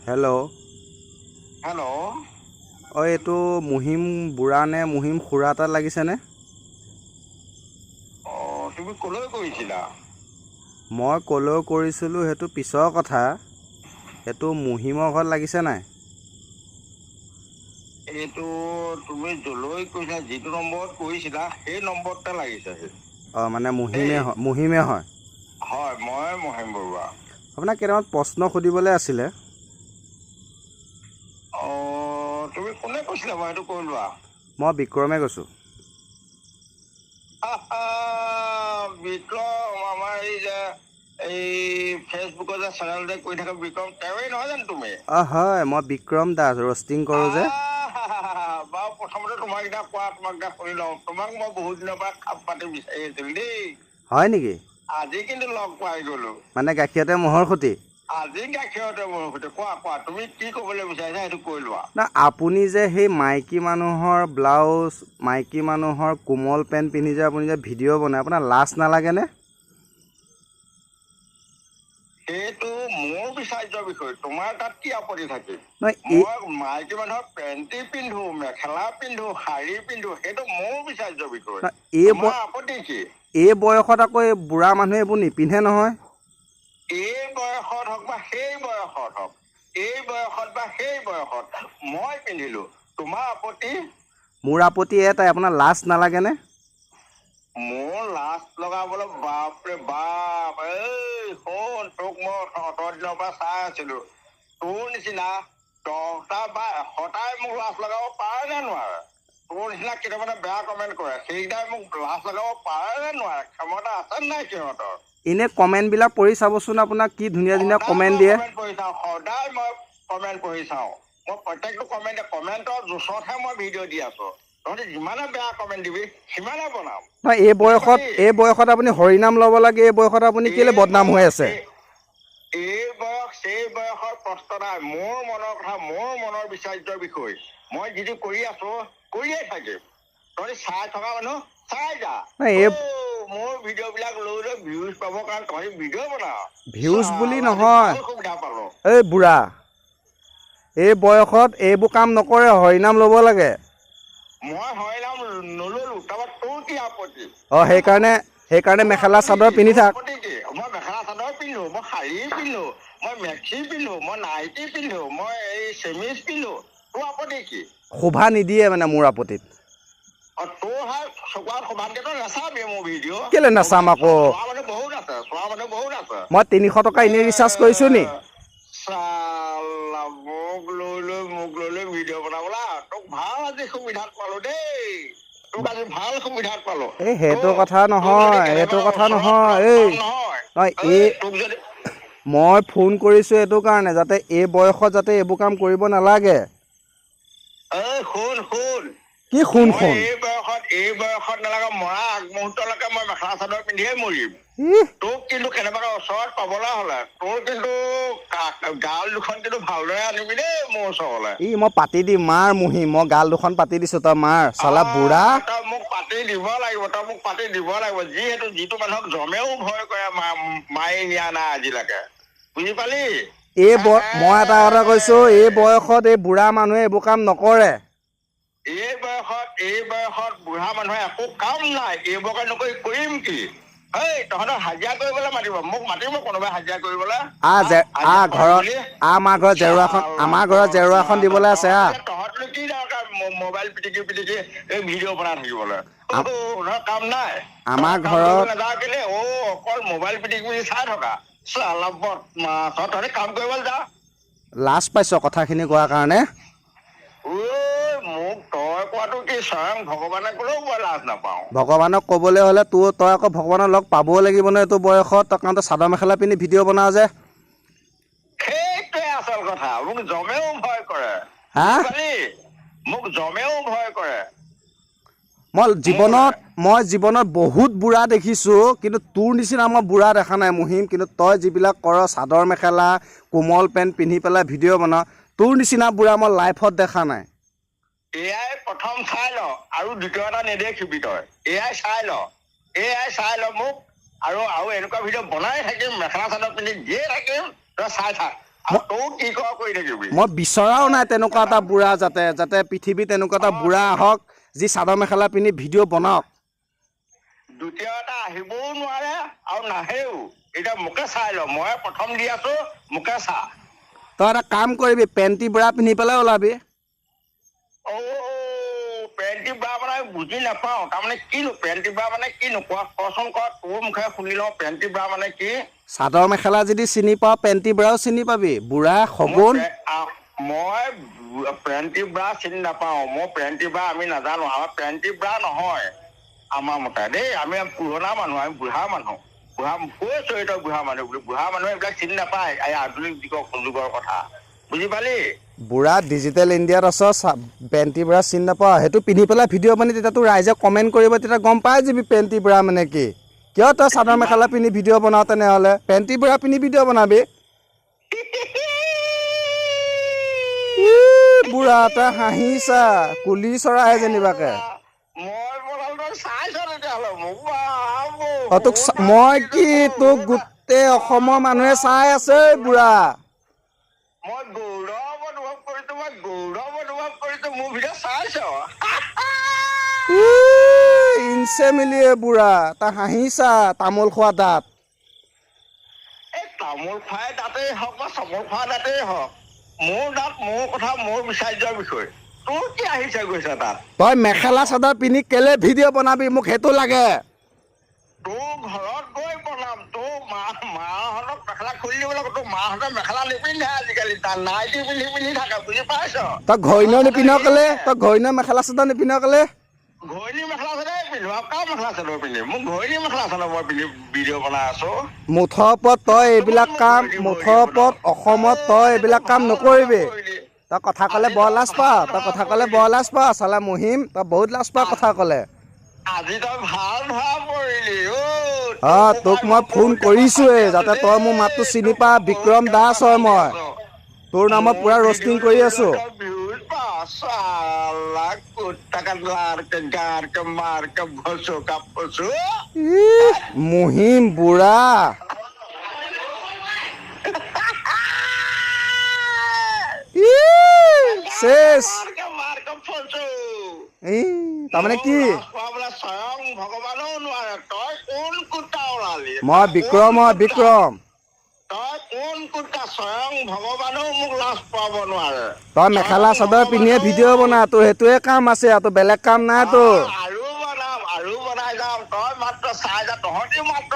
Hello'. Hello'. এইটো মুহিম বুঢ়া নে মুহিম খুৰা তাত লাগিছেনে? তুমি ক'লৈ কৰিছিলা? মই ক'লৈ কৰিছিলোঁ সেইটো পিছৰ কথা। সেইটো মুহিমৰ ঘৰত লাগিছে নাই? এইটো তুমি যলৈ কৈছা যিটো নম্বৰত কৰিছিলা সেই নম্বৰতে লাগিছে। মানে মুহিমে হয়। হয়, মই মহিম বৰুৱা। আপোনাক কেইটামান প্ৰশ্ন সুধিবলৈ আছিলে। তুমি কোনে কৈছিলা বাৰু সেইটো কৈ লোৱা। মই বিক্ৰমে কৈছোঁ। বিক্ৰম আমাৰ এই ফেচবুকৰ যে চেনেল যে কৰি থাকে বিক্ৰম তেওঁৱেই নহয় জানো তুমি? হয়, মই বিক্ৰম দাস ৰষ্টিং কৰোঁ যে। বাৰু প্ৰথমতে তোমাক এতিয়া তোমাক শুনি লওঁ। তোমাক মই বহুত দিনৰ পৰা খাপ পাতি বিচাৰি আছিলোঁ দেই। হয় নেকি? আজি কিন্তু লগ পাই গ'লো। মানে গাখীৰতে মহৰ খুটি? আজি গাখীৰতে মহৰ খুটি। কোৱা তুমি কি ক'বলৈ বিচাৰিছা সেইটো কৈ লোৱা। না আপুনি যে সেই মাইকী মানুহৰ ব্লাউজ, মাইকী মানুহৰ কোমল পেণ্ট পিন্ধি যে আপুনি যে ভিডিঅ' বনায়, আপোনাৰ লাজ নালাগেনে? সেইটো মোৰ বিচাৰ্যৰ বিষয়। তোমাৰ তাত কি আপত্তি থাকিল? নহয় মই মাইকী মানুহৰ পেণ্টি পিন্ধো, মেখেলা পিন্ধো, শাৰী পিন্ধো, সেইটো মোৰ বিচাৰ্যৰ বিষয়। তোমাৰ আপত্তি কি? এই বয়সত আকৌ এই বুঢ়া মানুহে এইবোৰ নিপিন্ধে নহয়। এই বয়সত হওক বা সেই বয়সত হওক, এই বয়সত বা সেই বয়সত মই পিন্ধিলো, তোমাৰ আপত্তি? মোৰ আপত্তি এটাই, আপোনাৰ লাজ নালাগেনে? মোৰ লাজ লগাবলৈ বাপৰে বাপ। শুন, তোক মই 17 দিনৰ পৰা চাই আছিলো। তোৰ নিচিনা 10টা বা 100টাই মোক লাজ লগাব পাৰে নে নোৱাৰে? তোৰ নিচিনা কেইটামানে বেয়া কমেণ্ট কৰে, সেইকেইটাই মোক লাজ লগাব পাৰে নে নোৱাৰে? ক্ষমতা আছে নাই সিহঁতৰ? এনে কমেণ্টবিলাক পঢ়ি চাবচোন, আপোনাক কি ধুনীয়া ধুনীয়া কমেণ্ট দিয়ে। সদায় মই কমেণ্ট পঢ়ি চাওঁ। মই প্ৰত্যেকটো কমেণ্টৰ জোচতহে মই ভিডিঅ' দি আছো। তহঁতি যিমানে বেয়া কমেণ্ট দিবি সিমানে বনাম। নহয়, এই বয়সত আপুনি হৰিনাম ল'ব লাগে। এই বয়সত আপুনি কেলে বদনাম হৈ আছে? এই বয়সৰ প্ৰশ্ন নাই। মোৰ মনৰ কথা, মোৰ মনৰ বিচাৰ্যৰ বিষয়। মই যিটো কৰি আছো কৰিয়ে থাকিম। তহঁতি চাই থকা মানুহ চাই যা। মোৰ ভিডিঅ' বিলাক লৈ ভিউজ পাবৰ কাৰণে তহঁতি ভিডিঅ' বনাও। ভিউজ বুলি নহয়, সুবিধা পালো। এই বুঢ়া, এই বয়সত এইবোৰ কাম নকৰে, হৰিনাম ল'ব লাগে। মই হৰিনাম নললো, তাৰপৰা তোৰ কি আপত্তি? সেইকাৰণে মেখেলা চাদৰ পিন্ধি থাক। মই মেখেলা চাদৰ পিন্ধো, মই শাৰী পিন্ধো, মই মেক্সি পিন্ধো, মই নাইটি পিন্ধো, মই এই চেমিজ পিন্ধো, তোৰ আপত্তি কি? শোভা নিদিয়ে মানে মোৰ আপত্তিত। তোৰ চকুত শোভা দিয়েতো নাচাবি মোৰ ভিডিঅ'। কেলে নাচাম আকৌ? চোৱা মানুহ বহুত আছে। মই 300 টকা এনেই ৰিচাৰ্জ কৰিছো নি? মোক লৈ ভিডিঅ' বনাবলা। তোক ভাল আজি সুবিধাত পালো দেই। সেইটো কথা নহয়। মই ফোন কৰিছো এইটো কাৰণে, যাতে এই বয়সত যাতে এইবোৰ কাম কৰিব নালাগে। শুন। কি শুন? এই বয়সত নালাগে, মৰা আগমুহূৰ্তলৈকে মই মেখেলা চাদৰ পিন্ধিয়ে মৰিম। তোক কিন্তু কেনেবাকৈ ওচৰত পাবলৈ হলে তোৰ কিন্তু গাল দুখন কিন্তু ভালদৰে আনিবি দেই মোৰ ওচৰলৈ। মই পাতি দিম, মাৰ মুহিম, মই গাল দুখন পাতি দিছো, তই মাৰ চালা বুঢ়া। তই মোক পাতি দিব লাগিব। যিটো মানুহক জমেও ভয় কৰে মাৰি নিয়া নাই আজিলৈকে। বুজি পালি? মই এটা কথা কৈছো, এই বয়সত এই বুঢ়া মানুহে এইবোৰ কাম নকৰে। এই বয়সত বুঢ়া মানুহে একো কাম নাই। এইবোৰ কাম নকৰি কৰিম কি? তহঁতক হাজিৰা কৰিবলৈ মাতিব, মোক মাতিব কোনোবাই হাজিৰা কৰিবলৈ? আমাৰ ঘৰত জেৰুৱাখন দিবলৈ আছে। তহঁতনো কি দৰকাৰ মোবাইল পিটিকি এই ভিডিঅ' বনাই থাকিবলৈ? কাম নাই। আমাৰ ঘৰত নাযাওঁ কেলে? অকল মোবাইল পিটিকি চাই থকা। তহঁতি কাম কৰিবলৈ যা। লাজ পাইছ কথাখিনি কোৱাৰ কাৰণে? মোক তই কোৱাটো কি স্বয়ং ভগৱানে ক'লেও মই লাজ নাপাওঁ। ভগৱানক ক'বলৈ হ'লে তই আকৌ ভগৱানক লগ পাবও লাগিব নহয় এইটো বয়সত। তই কাৰণ চাদৰ মেখেলা পিন্ধি ভিডিঅ' বনাও যে। সেইটোৱে আচল কথা। মোক জমেও ভয় কৰে। মোক জমেও ভয় কৰে। মই জীৱনত বহুত বুঢ়া দেখিছোঁ, কিন্তু তোৰ নিচিনা মই বুঢ়া দেখা নাই মুহিম। কিন্তু তই যিবিলাক কৰ, চাদৰ মেখেলা, কোমল পেণ্ট পিন্ধি পেলাই ভিডিঅ' বনাও, তোৰ নিচিনা বুঢ়া মই লাইফত দেখা নাই। এয়াই প্ৰথম চাই ল, আৰু দ্বিতীয় এটা নেদেখিবি তই। এয়াই চাই ল মোক, আৰু এনেকুৱা ভিডিঅ' বনাই থাকিম, মেখেলা চাদৰ পিন্ধি দিয়ে থাকিম, তই চাই থাক। আৰু তই কি কৰ কৰি থাকিবি মই বিচৰাও নাই তেনেকুৱা এটা বুঢ়া যাতে পৃথিৱীত তেনেকুৱা এটা বুঢ়া আহক যি চাদৰ মেখেলা পিন্ধি ভিডিঅ' বনাওক। দ্বিতীয় এটা আহিবও নোৱাৰে আৰু নাহেও। এতিয়া মোকে চাই ল, মই প্ৰথম দি আছো, মোকে চা। তই এটা কাম কৰিবি, পেণ্টি বুঢ়া পিন্ধি পেলাই ওলাবি। পেণ্টি ব্ৰা মানে বুজি নাপাওঁ, তাৰমানে কিনো পেণ্টি ব্ৰা মানে কিনো কচোন ক, তোৰ মুখে শুনি লওঁ পেণ্টি ব্ৰা মানে কি। চাদৰ মেখেলা যদি চিনি পাওঁ পেণ্টি বুঢ়াও চিনি পাবি, বুঢ়া সগুন। মই পেণ্টি ব্ৰা চিনি নাপাওঁ, মই পেণ্টি ব্ৰা আমি নাজানো, আমাৰ পেণ্টি ব্ৰা নহয় আমাৰ মতে দেই। আমি পুৰণা মানুহ, আমি বুঢ়া মানুহ, কৈছো তই বুঢ়া মানুহ বুলি। বুঢ়া মানুহে এইবিলাক চিনি নাপায়, এই আধুনিক যুগৰ কথা, বুজি পালি। বুঢ়া ডিজিটেল ইণ্ডিয়াত আছ, পেণ্টি বুঢ়া চিনি নাপাওঁ, সেইটো পিন্ধি পেলাই ভিডিঅ' বনাই তেতিয়া তোৰ ৰাইজে কমেণ্ট কৰিব, তেতিয়া গম পাই যাবি পেণ্টি বুঢ়া মানে কি। কিয় তই চাদৰ মেখেলা পিন্ধি ভিডিঅ' বনাও তেনেহ'লে? পেণ্টি বুঢ়া পিন্ধি ভিডিঅ' বনাবি। বুঢ়া তই হাঁহিছা, কুলি চৰাই যেনিবাকে। তোক মই কি তোক গোটেই অসমৰ মানুহে চাই আছে বুঢ়া। মই গৌৰৱ অনুভৱ কৰিছো, মোৰ ভিডিঅ' চাইছ। ইনচে মিলিয়ে বুঢ়া তই হাঁহিছা তামোল খোৱা দাঁত। এই তামোল খোৱাই দাঁতেই হওক বা চামোল খোৱা দাঁতেই হওক, মোৰ দাঁত, মোৰ কথা, মোৰ বিচাৰ্যৰ বিষয়। তোৰ কি আহিছে গৈছে তাত? তই মেখেলা চাদৰ পিন্ধি কেলে ভিডিঅ' বনাবি, মোক সেইটো লাগে। তোৰ ঘৰত গৈ বনাম, তোৰ মাহঁতক মেখেলা খুলি দিব লাগিব। তোৰ মাহঁতে মেখেলা নিপিন্ধে আজিকালি, তাত নাইটি পিন্ধি থাকে, বুজি পাইছ। তই ঘৈণীয়েও নিপিন্ধ কেলে, তই ঘৈণীয়েও মেখেলা চাদৰ নিপিন্ধ কেলে? ঘৈণী মেখেলা চাদৰ পিন্ধো, আৰু কাৰ মেখেলা চাদৰ পিন্ধিম? মোক ঘৈণী মেখেলা চাদৰ মই পিন্ধি ভিডিঅ' বনাই আছো। মুঠৰ ওপৰত তই এইবিলাক কাম, মুঠৰ ওপৰত অসমত তই এইবিলাক কাম নকৰিবি। তই কথা ক'লে বৰ লাজ পাৱ, চালা মহিম, তই বহুত লাজ পাৱ কথা ক'লে। আজি তই ভাল ধৰা পৰিলি। তোক মই ফোন কৰিছোৱে যাতে তই মোৰ মাতটো চিনি পা। বিক্ৰম দাস হয় মই, তোৰ নামত পুৰা ৰষ্টিং কৰি আছো। মহিম বুঢ়া শেষ। তাৰমানে কি স্বয়ং ভগৱানেও নোৱাৰে, তই কোন কুটা ওলালি? মই বিক্ৰম। তই কোন কুটা? স্বয়ং ভগৱানেও মোক লাজ পাব নোৱাৰে। তই মেখেলা চাদৰ পিন্ধিয়ে ভিডিঅ' বনা, তোৰ সেইটোৱে কাম আছে, তোৰ বেলেগ কাম নাই তোৰ। আৰু বনাই যাম, তই মাত্ৰ চাই যা, তহঁতি মাত্ৰ